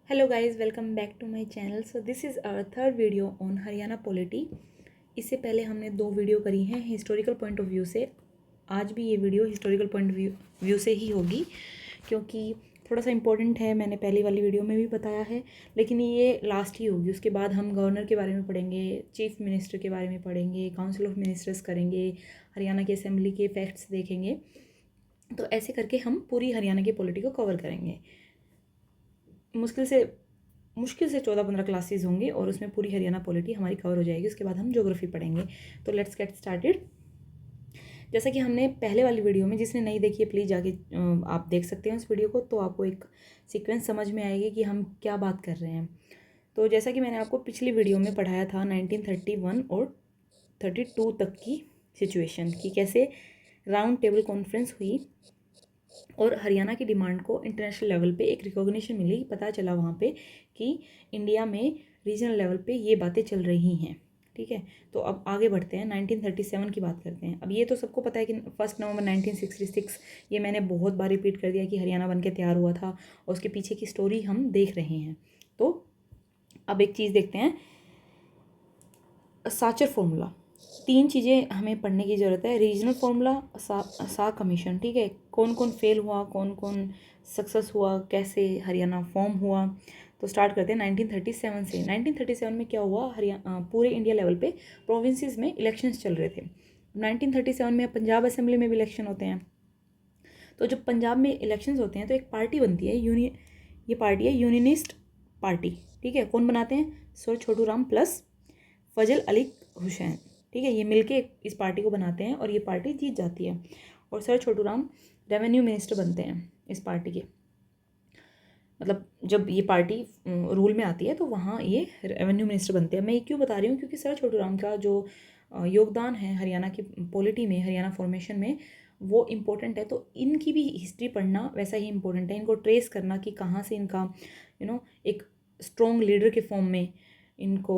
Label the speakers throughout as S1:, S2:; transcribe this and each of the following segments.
S1: Hello guys, welcome back to my channel. So this is our third video on Haryana polity. इससे पहले हमने दो video करी हैं हिस्टोरिकल पॉइंट ऑफ व्यू से। आज भी ये वीडियो हिस्टोरिकल पॉइंट व्यू से ही होगी, क्योंकि थोड़ा सा इम्पोर्टेंट है। मैंने पहली वाली वीडियो में भी बताया है, लेकिन ये लास्ट ही होगी। उसके बाद हम गवर्नर के बारे में पढ़ेंगे, चीफ मिनिस्टर के बारे में पढ़ेंगे, काउंसिल ऑफ मिनिस्टर्स करेंगे, हरियाणा की असेंबली के फैक्ट्स देखेंगे। तो ऐसे करके हम पूरी हरियाणा की पॉलिटी को कवर करेंगे। मुश्किल से 14-15 क्लासेस होंगे और उसमें पूरी हरियाणा पॉलिटी हमारी कवर हो जाएगी। उसके बाद हम ज्योग्राफी पढ़ेंगे। तो लेट्स गेट स्टार्टेड। जैसा कि हमने पहले वाली वीडियो में, जिसने नहीं देखी है प्लीज़ जाके आप देख सकते हैं उस वीडियो को, तो आपको एक सीक्वेंस समझ में आएगी कि हम क्या बात कर रहे हैं। तो जैसा कि मैंने आपको पिछली वीडियो में पढ़ाया था 1931 और 32 तक की सिचुएशन की, कैसे राउंड टेबल कॉन्फ्रेंस हुई और हरियाणा की डिमांड को इंटरनेशनल लेवल पे एक रिकॉग्निशन मिली। पता चला वहाँ पे कि इंडिया में रीजनल लेवल पे ये बातें चल रही हैं। ठीक है, तो अब आगे बढ़ते हैं, 1937 की बात करते हैं। अब ये तो सबको पता है कि 1 नवंबर 1966, ये मैंने बहुत बार रिपीट कर दिया कि हरियाणा बन के तैयार हुआ था, और उसके पीछे की स्टोरी हम देख रहे हैं। तो अब एक चीज़ देखते हैं, साचर फॉर्मूला। 3 चीज़ें हमें पढ़ने की ज़रूरत है। रीजनल फार्मूला, सा कमीशन, ठीक है, कौन कौन फेल हुआ, कौन कौन सक्सेस हुआ, कैसे हरियाणा फॉर्म हुआ। तो स्टार्ट करते हैं 1937 से। 1937 में क्या हुआ, हरियाणा पूरे इंडिया लेवल पे प्रोविंसेस में इलेक्शंस चल रहे थे। 1937 में पंजाब असेंबली में भी इलेक्शन होते हैं। तो जब पंजाब में इलेक्शंस होते हैं तो एक पार्टी बनती है, ये पार्टी है यूनियनिस्ट पार्टी। ठीक है, कौन बनाते हैं, सर छोटू राम प्लस फजल अली हुसैन। ठीक है, ये मिलके इस पार्टी को बनाते हैं और ये पार्टी जीत जाती है, और sir Chhotu Ram revenue minister बनते हैं इस पार्टी के। मतलब जब ये पार्टी रूल में आती है तो वहाँ ये रेवेन्यू मिनिस्टर बनते हैं। मैं ये क्यों बता रही हूँ, क्योंकि सर छोटू राम का जो योगदान है हरियाणा की पॉलिटी में, हरियाणा फॉर्मेशन में, वो इम्पोर्टेंट है। तो इनकी भी हिस्ट्री पढ़ना वैसा ही इम्पोर्टेंट है, इनको ट्रेस करना कि कहाँ से इनका एक स्ट्रॉन्ग लीडर के फॉर्म में इनको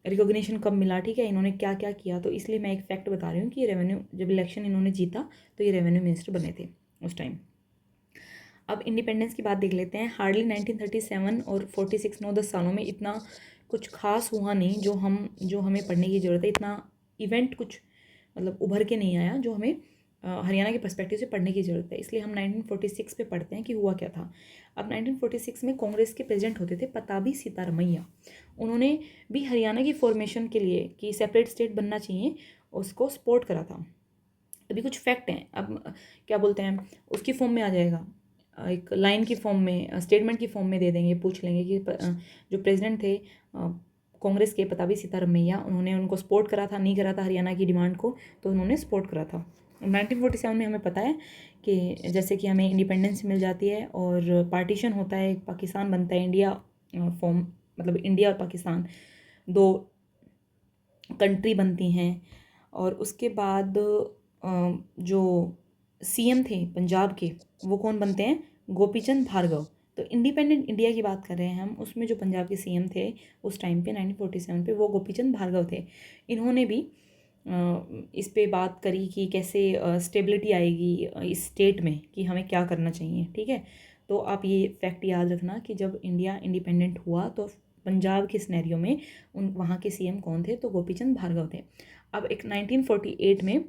S1: रिकॉग्निशन कब मिला। ठीक है, इन्होंने क्या क्या किया। तो इसलिए मैं एक फैक्ट बता रही हूँ कि रेवेन्यू, जब इलेक्शन इन्होंने जीता तो ये रेवेन्यू मिनिस्टर बने थे उस टाइम। अब इंडिपेंडेंस की बात देख लेते हैं। हार्डली 1937 और 46 9-10 सालों में इतना कुछ खास हुआ नहीं जो हमें पढ़ने की ज़रूरत है। इतना इवेंट कुछ मतलब उभर के नहीं आया जो हमें हरियाणा के पर्सपेक्टिव से पढ़ने की ज़रूरत है। इसलिए हम 1946 पे पढ़ते हैं कि हुआ क्या था। अब 1946 में कांग्रेस के प्रेसिडेंट होते थे पताबी सीतारमैया। उन्होंने भी हरियाणा की फॉर्मेशन के लिए कि सेपरेट स्टेट बनना चाहिए, उसको सपोर्ट करा था। अभी कुछ फैक्ट हैं, अब क्या बोलते हैं, उसकी फॉर्म में आ जाएगा, एक लाइन की फॉर्म में, स्टेटमेंट की फॉर्म में दे देंगे, पूछ लेंगे कि जो प्रेसिडेंट थे कांग्रेस के पताबी सीतारमैया, उन्होंने उनको सपोर्ट करा था, नहीं करा था हरियाणा की डिमांड को, तो उन्होंने सपोर्ट करा था। 1947 में हमें पता है कि जैसे कि हमें इंडिपेंडेंस मिल जाती है और पार्टीशन होता है, पाकिस्तान बनता है, इंडिया फॉर्म, मतलब इंडिया और पाकिस्तान दो कंट्री बनती हैं। और उसके बाद जो सीएम थे पंजाब के, वो कौन बनते हैं, गोपीचंद भार्गव। तो इंडिपेंडेंट इंडिया की बात कर रहे हैं हम, उसमें जो पंजाब के सीएम थे उस टाइम पे 1947 पे, वो गोपीचंद भार्गव थे। इन्होंने भी इस पे बात करी कि कैसे स्टेबिलिटी आएगी इस स्टेट में, कि हमें क्या करना चाहिए। ठीक है, तो आप ये फैक्ट याद रखना कि जब इंडिया इंडिपेंडेंट हुआ तो पंजाब के सिनेरियो में वहाँ के सीएम कौन थे, तो गोपीचंद भार्गव थे। अब एक 1948 में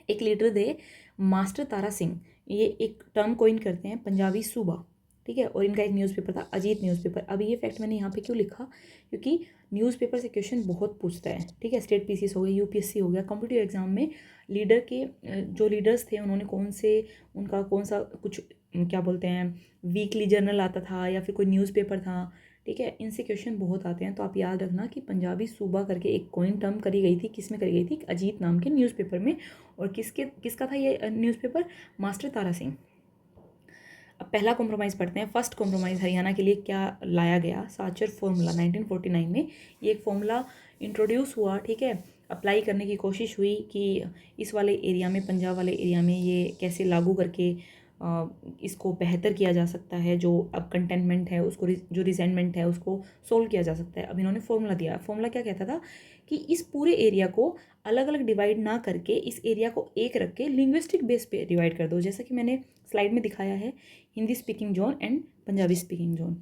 S1: एक लीडर थे मास्टर तारा सिंह, ये एक टर्म कोइन करते हैं पंजाबी सूबा। ठीक है, और इनका एक न्यूज़पेपर था अजीत न्यूज़पेपर। अब ये फैक्ट मैंने यहाँ पे क्यों लिखा, क्योंकि न्यूज़पेपर से क्वेश्चन बहुत पूछता है। ठीक है, स्टेट पीसीएस हो गया, यूपीएससी हो गया, कॉम्पिटिटिव एग्जाम में लीडर के जो लीडर्स थे उन्होंने उनका कौन सा कुछ क्या बोलते हैं, वीकली जर्नल आता था या फिर कोई न्यूज़पेपर था। ठीक है, इनसे क्वेश्चन बहुत आते हैं। तो आप याद रखना कि पंजाबी सूबा करके एक कोइन टर्म करी गई थी, किस में करी गई थी, अजीत नाम के न्यूज़पेपर में। और किसका था ये न्यूज़पेपर, मास्टर तारा सिंह। अब पहला कॉम्प्रोमाइज़ पढ़ते हैं। फर्स्ट कॉम्प्रोमाइज़ हरियाणा के लिए क्या लाया गया, साचर फॉर्मूला 1949 में ये एक फॉर्मूला इंट्रोड्यूस हुआ। ठीक है, अप्लाई करने की कोशिश हुई कि इस वाले एरिया में, पंजाब वाले एरिया में ये कैसे लागू करके इसको बेहतर किया जा सकता है, जो अब कंटेनमेंट है उसको, जो रिजेंटमेंट है उसको सोल्व किया जा सकता है। अब इन्होंने फॉर्मूला दिया। फॉर्मूला क्या कहता था कि इस पूरे एरिया को अलग अलग डिवाइड ना करके इस एरिया को एक रख के लिंग्विस्टिक बेस पे डिवाइड कर दो, जैसा कि मैंने स्लाइड में दिखाया है, Hindi speaking zone and Punjabi speaking zone.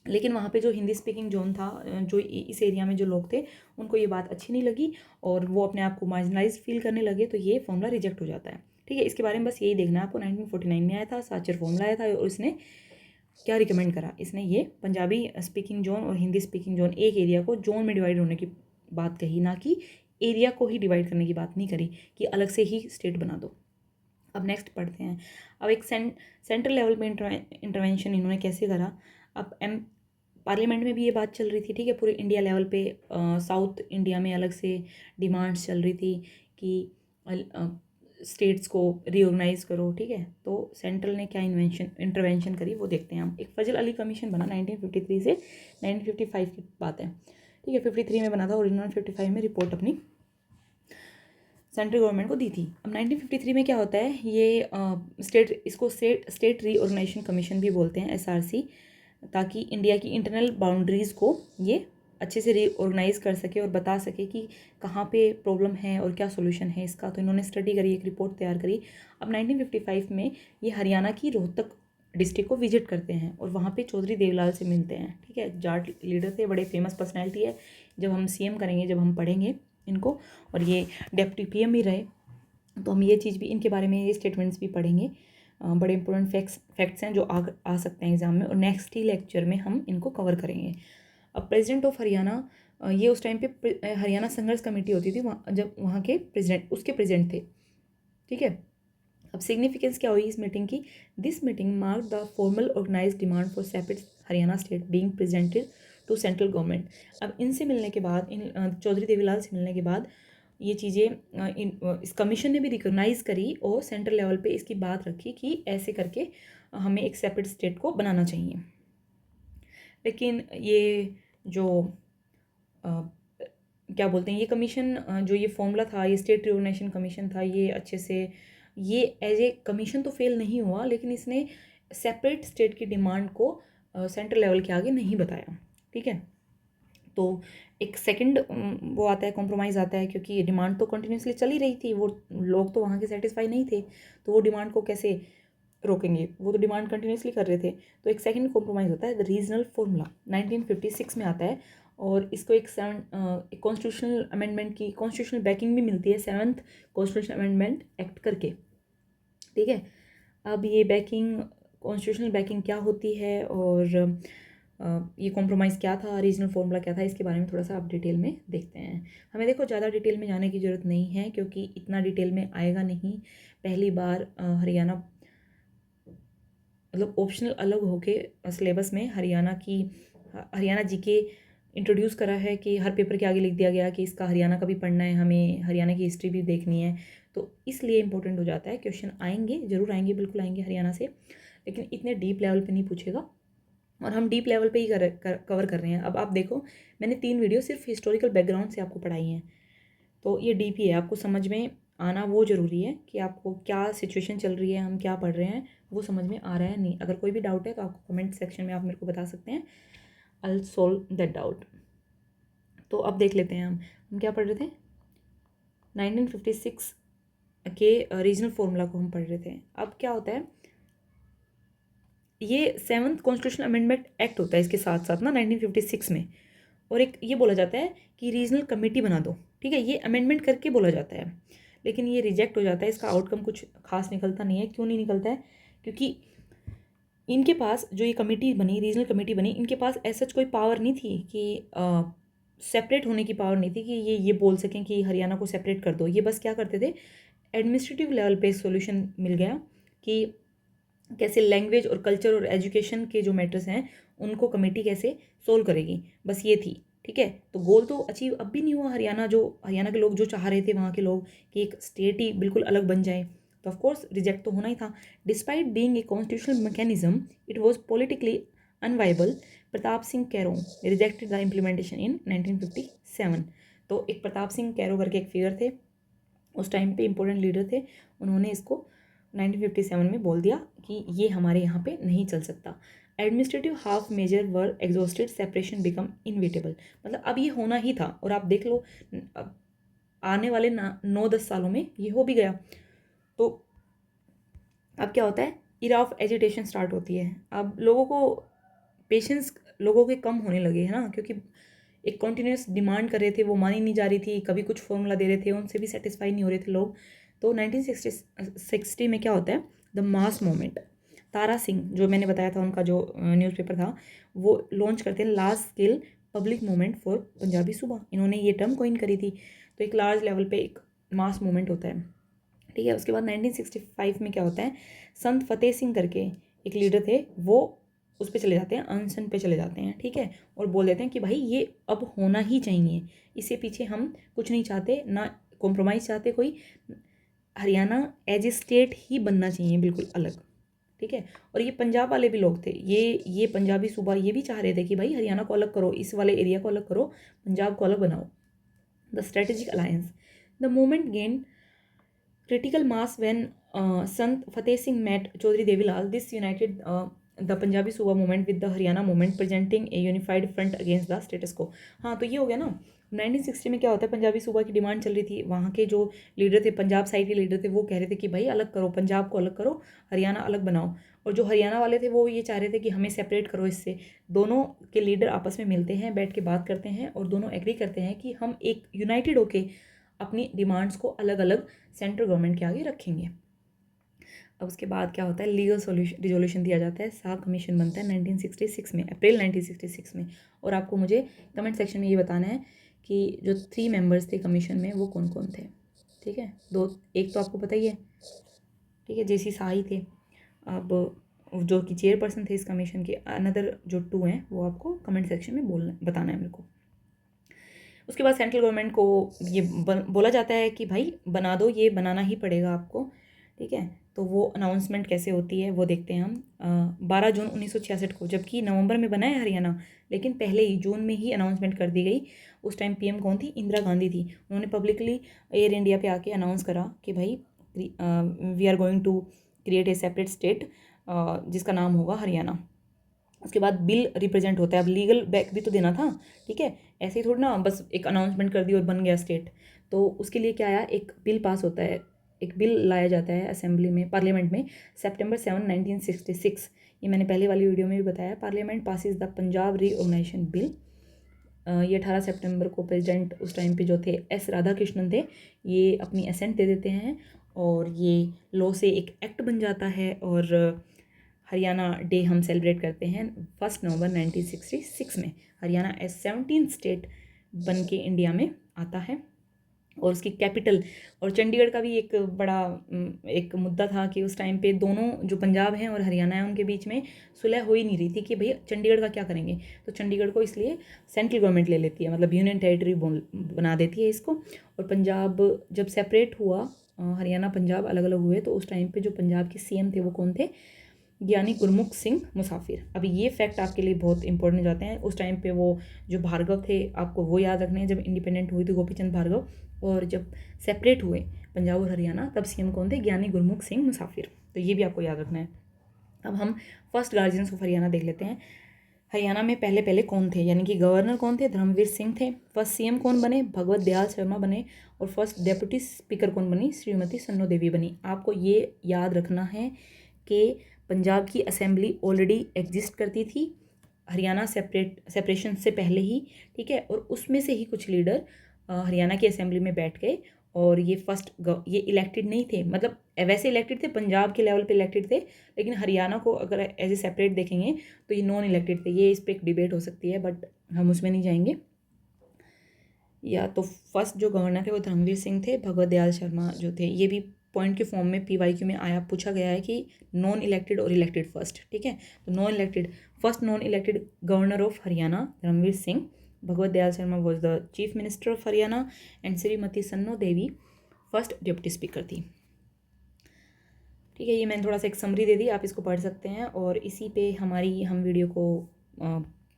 S1: लेकिन वहाँ पे जो हिंदी स्पीकिंग जोन था, जो इस एरिया में जो लोग थे, उनको ये बात अच्छी नहीं लगी और वो अपने आप को मार्जिनलाइज फील करने लगे, तो ये फॉर्मूला रिजेक्ट हो जाता है। ठीक है, इसके बारे में बस यही देखना है आपको। 1949 में आया था, साचर फॉर्मूला आया था और इसने क्या रिकमेंड करा, इसने ये पंजाबी स्पीकिंग जोन और हिंदी स्पीकिंग जोन, एक एरिया को जोन में डिवाइड होने की बात कही, ना कि एरिया को ही डिवाइड करने की बात नहीं करी कि अलग से ही स्टेट बना दो। अब नेक्स्ट पढ़ते हैं। अब एक सेंट्रल लेवल पे इंटरवेंशन इन्होंने कैसे करा। अब पार्लियामेंट में भी ये बात चल रही थी, ठीक है, पूरे इंडिया लेवल पे साउथ इंडिया में अलग से डिमांड्स चल रही थी कि स्टेट्स को रीऑर्गेनाइज करो, ठीक है। तो सेंट्रल ने क्या इंटरवेंशन करी वो देखते हैं हम। एक फजल अली कमीशन बना 1953 से 1955 की बात है, ठीक है। 53 में बना था और इन्होंने 55 में रिपोर्ट अपनी सेंट्रल गवर्नमेंट को दी थी। अब 1953 में क्या होता है, ये स्टेट रीऑर्गेनाइजेशन कमीशन भी बोलते हैं, SRC, ताकि इंडिया की इंटरनल बाउंड्रीज़ को ये अच्छे से रीऑर्गेनाइज कर सके और बता सके कि कहाँ पे प्रॉब्लम है और क्या सोल्यूशन है इसका। तो इन्होंने स्टडी करी, एक रिपोर्ट तैयार करी। अब 1955 में ये हरियाणा की रोहतक डिस्ट्रिक्ट को विजिट करते हैं और वहाँ पे चौधरी देवलाल से मिलते हैं, ठीक है। जाट लीडर थे, बड़े फेमस पर्सनैलिटी है। जब हम CM करेंगे, जब हम पढ़ेंगे इनको, और ये डेप्टी PM भी रहे, तो हम ये चीज़ भी, इनके बारे में ये स्टेटमेंट्स भी पढ़ेंगे। बड़े इंपॉर्टेंट फैक्ट्स हैं जो आ सकते हैं एग्जाम में, और नेक्स्ट ही लेक्चर में हम इनको कवर करेंगे। अब प्रेसिडेंट ऑफ हरियाणा, ये उस टाइम पे हरियाणा संघर्ष कमेटी होती थी, जब वहाँ के प्रेसिडेंट उसके प्रेसिडेंट थे, ठीक है। अब सिग्निफिकेंस क्या हुई इस मीटिंग की। This meeting mark the formal organise demand for separate Haryana state being presented to central government. अब इनसे मिलने के बाद, इन चौधरी देवीलाल से मिलने के बाद, ये चीज़ें इस कमीशन ने भी रिकॉग्नाइज करी और सेंट्रल लेवल पे इसकी बात रखी कि ऐसे करके हमें एक सेपरेट स्टेट को बनाना चाहिए। लेकिन ये जो क्या बोलते हैं, ये कमीशन, जो ये फॉर्मूला था, ये स्टेट रिऑर्गेनाइजेशन कमीशन था, ये अच्छे से, ये एज ए कमीशन तो फेल नहीं हुआ, लेकिन इसने सेपरेट स्टेट की डिमांड को सेंट्रल लेवल के आगे नहीं बताया, ठीक है। तो एक सेकंड वो आता है, कॉम्प्रोमाइज़ आता है, क्योंकि डिमांड तो कंटिन्यूसली चल ही रही थी, वो लोग तो वहाँ के सेटिस्फाई नहीं थे, तो वो डिमांड को कैसे रोकेंगे, वो तो डिमांड कंटिन्यूसली कर रहे थे। तो एक सेकंड कॉम्प्रोमाइज़ होता है, द रीजनल फॉर्मूला 1956 में आता है, और इसको एक कॉन्स्टिट्यूशनल अमेंडमेंट की कॉन्स्टिट्यूशनल बैकिंग भी मिलती है, 7th कॉन्स्टिट्यूशनल अमेंडमेंट एक्ट करके, ठीक है। अब ये बैकिंग, कॉन्स्टिट्यूशनल बैकिंग क्या होती है और ये कॉम्प्रोमाइज़ क्या था, रीजनल फॉर्मूला क्या था, इसके बारे में थोड़ा सा आप डिटेल में देखते हैं। हमें देखो ज़्यादा डिटेल में जाने की ज़रूरत नहीं है, क्योंकि इतना डिटेल में आएगा नहीं। पहली बार हरियाणा, मतलब ऑप्शनल अलग होके सिलेबस में हरियाणा GK इंट्रोड्यूस करा है, कि हर पेपर के आगे लिख दिया गया कि इसका हरियाणा का भी पढ़ना है, हमें हरियाणा की हिस्ट्री भी देखनी है, तो इसलिए इंपॉर्टेंट हो जाता है। क्वेश्चन आएंगे, ज़रूर आएंगे, बिल्कुल आएंगे हरियाणा से, लेकिन इतने डीप लेवल पे नहीं पूछेगा, और हम डीप लेवल पे ही कवर कर रहे हैं। अब आप देखो, मैंने 3 वीडियो सिर्फ हिस्टोरिकल बैकग्राउंड से आपको पढ़ाई हैं, तो ये डीप ही है। आपको समझ में आना वो ज़रूरी है कि आपको क्या सिचुएशन चल रही है, हम क्या पढ़ रहे हैं, वो समझ में आ रहा है नहीं। अगर कोई भी डाउट है तो आपको कमेंट सेक्शन में आप मेरे को बता सकते हैं, I will solve that doubt. तो अब देख लेते हैं हम क्या पढ़ रहे थे। 1956 के रीजनल फॉर्मूला को हम पढ़ रहे थे। अब क्या होता है, ये 7th कॉन्स्टिट्यूशनल अमेंडमेंट एक्ट होता है इसके साथ साथ ना 1956 में, और एक ये बोला जाता है कि रीजनल कमेटी बना दो, ठीक है। ये अमेंडमेंट करके बोला जाता है, लेकिन ये रिजेक्ट हो जाता है। इसका आउटकम कुछ खास निकलता नहीं है। क्यों नहीं निकलता है, क्योंकि इनके पास जो ये कमेटी बनी, रीजनल कमेटी बनी, इनके पास ऐसा कोई पावर नहीं थी कि सेपरेट होने की पावर नहीं थी कि ये बोल सकें कि हरियाणा को सेपरेट कर दो। ये बस क्या करते थे, एडमिनिस्ट्रेटिव लेवल पे सोल्यूशन मिल गया कि कैसे लैंग्वेज और कल्चर और एजुकेशन के जो मैटर्स हैं उनको कमेटी कैसे सोल्व करेगी, बस ये थी, ठीक है। तो गोल तो अचीव अब भी नहीं हुआ। हरियाणा के लोग जो चाह रहे थे, वहाँ के लोग, कि एक स्टेट ही बिल्कुल अलग बन जाए, तो ऑफकोर्स रिजेक्ट तो होना ही था। Despite being a constitutional mechanism, it was politically unviable. Pratap Singh Kairon rejected the implementation in 1957। तो एक प्रताप सिंह कैरो करके एक फिगर थे, उस टाइम पे इंपॉर्टेंट लीडर थे, उन्होंने इसको 1957 में बोल दिया कि ये हमारे यहाँ पे नहीं चल सकता। एडमिनिस्ट्रेटिव हाफ मेजर वर एग्जॉस्टेड, सेपरेशन बिकम इनविटेबल। मतलब अब ये होना ही था, और आप देख लो अब आने वाले 9-10 सालों में ये हो भी गया। तो अब क्या होता है, इरा ऑफ एजिटेशन स्टार्ट होती है। अब लोगों को पेशेंस लोगों के कम होने लगे, है ना, क्योंकि एक कॉन्टीन्यूस डिमांड कर रहे थे, वो मानी नहीं जा रही थी, कभी कुछ फॉर्मूला दे रहे थे, उनसे भी सेटिस्फाई नहीं हो रहे थे लोग। तो 1960 में क्या होता है, the mass movement, Tara Singh जो मैंने बताया था उनका जो न्यूज़पेपर था, वो लॉन्च करते हैं large scale public movement for Punjabi सूबा। इन्होंने ये टर्म कॉइन करी थी। तो एक लार्ज लेवल पे एक मास मूवमेंट होता है, ठीक है। उसके बाद 1965 में क्या होता है, संत फतेह सिंह करके एक लीडर थे, वो उस पर चले जाते हैं, अनशन पे चले जाते हैं, ठीक है, और बोल देते हैं कि भाई ये अब होना ही चाहिए, इससे पीछे हम कुछ नहीं चाहते, ना कॉम्प्रोमाइज़ चाहते कोई, हरियाणा एज ए स्टेट ही बनना चाहिए, बिल्कुल अलग, ठीक है। और ये पंजाब वाले भी लोग थे, ये पंजाबी सूबा ये भी चाह रहे थे कि भाई हरियाणा को अलग करो, इस वाले एरिया को अलग करो, पंजाब को अलग बनाओ। The strategic alliance, the movement gain critical mass when Sant Fateh Singh met Chaudhry Devilal. This united the Punjabi Suba movement with the Haryana movement, presenting a unified front against the status quo. हाँ, तो ये हो गया ना। 1960 में क्या होता है, पंजाबी सूबा की डिमांड चल रही थी, वहाँ के जो लीडर थे, पंजाब साइड के लीडर थे, वो कह रहे थे कि भाई अलग करो, पंजाब को अलग करो, हरियाणा अलग बनाओ। और जो हरियाणा वाले थे वो ये चाह रहे थे कि हमें सेपरेट करो इससे। दोनों के लीडर आपस में मिलते हैं, बैठ के बात करते हैं, और दोनों एग्री करते हैं कि हम एक यूनाइटेड होके अपनी डिमांड्स को अलग अलग सेंट्रल गवर्नमेंट के आगे रखेंगे। अब उसके बाद क्या होता है, लीगल सोल्यूशन रिजोल्यूशन दिया जाता है, साग कमीशन बनता है 1966 में, अप्रैल 1966 में। और आपको मुझे कमेंट सेक्शन में ये बताना है कि जो 3 मेंबर्स थे कमीशन में वो कौन कौन थे, ठीक है। एक तो आपको पता ही है, ठीक है, JC शाही थे। अब जो कि चेयरपर्सन थे इस कमीशन के, अनदर जो 2 हैं वो आपको कमेंट सेक्शन में बताना है मेरे को। उसके बाद सेंट्रल गवर्नमेंट को ये बोला जाता है कि भाई बना दो, ये बनाना ही पड़ेगा आपको, ठीक है। तो वो अनाउंसमेंट कैसे होती है वो देखते हैं हम। 12 जून 1966 को, जबकि नवंबर में बना है हरियाणा, लेकिन पहले ही जून में ही अनाउंसमेंट कर दी गई। उस टाइम PM कौन थी, इंदिरा गांधी थी। उन्होंने पब्लिकली एयर इंडिया पे आके अनाउंस करा कि भाई we are going to create a separate state जिसका नाम होगा हरियाणा। उसके बाद बिल रिप्रेजेंट होता है, अब लीगल बैक भी तो देना था, ठीक है, ऐसे ही थोड़ी ना बस एक अनाउंसमेंट कर दी और बन गया स्टेट। तो उसके लिए क्या आया, एक बिल पास होता है, एक बिल लाया जाता है असेंबली में, पार्लियामेंट में, September 7, 1966। ये मैंने पहले वाली वीडियो में भी बताया। Parliament passes the Punjab reorganisation bill. ये 18 सितंबर को प्रेसिडेंट उस टाइम पे जो थे S राधाकृष्णन थे, ये अपनी असेंट दे देते हैं और ये लॉ से एक एक्ट बन जाता है। और हरियाणा डे हम सेलिब्रेट करते हैं 1 नवंबर 1966 में। हरियाणा एज 17 स्टेट बन के इंडिया में आता है, और उसकी कैपिटल, और चंडीगढ़ का भी एक बड़ा एक मुद्दा था कि उस टाइम पे दोनों जो पंजाब हैं और हरियाणा है उनके बीच में सुलह हो ही नहीं रही थी कि भाई चंडीगढ़ का क्या करेंगे। तो चंडीगढ़ को इसलिए सेंट्रल गवर्नमेंट ले लेती है, मतलब यूनियन टेरिटरी बना देती है इसको। और पंजाब जब सेपरेट हुआ, हरियाणा पंजाब अलग अलग हुए, तो उस टाइम पे जो पंजाब के CM थे वो कौन थे, ज्ञानी गुरमुख सिंह मुसाफिर। अभी ये फैक्ट आपके लिए बहुत इंपॉर्टेंट हो जाते हैं। उस टाइम पे वो जो भार्गव थे, आपको वो याद रखने हैं, जब इंडिपेंडेंट हुई थी गोपीचंद भार्गव, और जब सेपरेट हुए पंजाब और हरियाणा तब CM कौन थे, ज्ञानी गुरमुख सिंह मुसाफिर। तो ये भी आपको याद रखना है। अब हम फर्स्ट गार्जियंस ऑफ हरियाणा देख लेते हैं। हरियाणा में पहले कौन थे, यानी कि गवर्नर कौन थे, धर्मवीर सिंह थे। फर्स्ट CM कौन बने, भगवत दयाल शर्मा बने। और फर्स्ट डेप्यूटी स्पीकर कौन बनी, श्रीमती सन्नो देवी बनी। आपको ये याद रखना है कि पंजाब की असेंबली ऑलरेडी एग्जिस्ट करती थी हरियाणा सेपरेशन से पहले ही, ठीक है। और उसमें से ही कुछ लीडर हरियाणा की असेंबली में बैठ गए, और ये ये इलेक्टेड नहीं थे, मतलब वैसे इलेक्टेड थे, पंजाब के लेवल पे इलेक्टेड थे, लेकिन हरियाणा को अगर एज ए सेपरेट देखेंगे तो ये नॉन इलेक्टेड थे। ये इस पर एक डिबेट हो सकती है, बट हम उसमें नहीं जाएंगे। या तो फर्स्ट जो गवर्नर थे वो धर्मवीर सिंह थे, भगवत दयाल शर्मा जो थे, ये भी पॉइंट के फॉर्म में PYQ में आया, पूछा गया है कि नॉन इलेक्टेड और इलेक्टेड फर्स्ट, ठीक है। तो non elected, first non elected governor of Haryana Dharamvir Singh, Bhagwat Dayal Sharma was the chief minister of Haryana, and Shrimati Sanno Devi first deputy speaker थी, ठीक है। ये मैंने थोड़ा सा एक समरी दे दी, आप इसको पढ़ सकते हैं। और इसी पे हम वीडियो को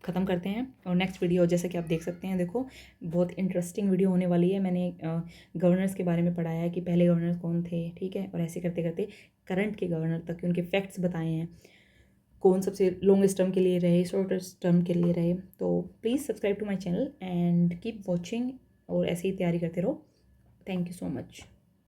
S1: ख़त्म करते हैं। और नेक्स्ट वीडियो जैसे कि आप देख सकते हैं, देखो बहुत इंटरेस्टिंग वीडियो होने वाली है। मैंने गवर्नर्स के बारे में पढ़ाया है कि पहले गवर्नर कौन थे, ठीक है, और ऐसे करते करते करंट के गवर्नर तक उनके फैक्ट्स बताए हैं, कौन सबसे लॉन्गेस्ट टर्म के लिए रहे, शॉर्टेस्ट टर्म के लिए रहे। तो please subscribe to my channel and keep watching, और ऐसे ही तैयारी करते रहो। Thank you so much.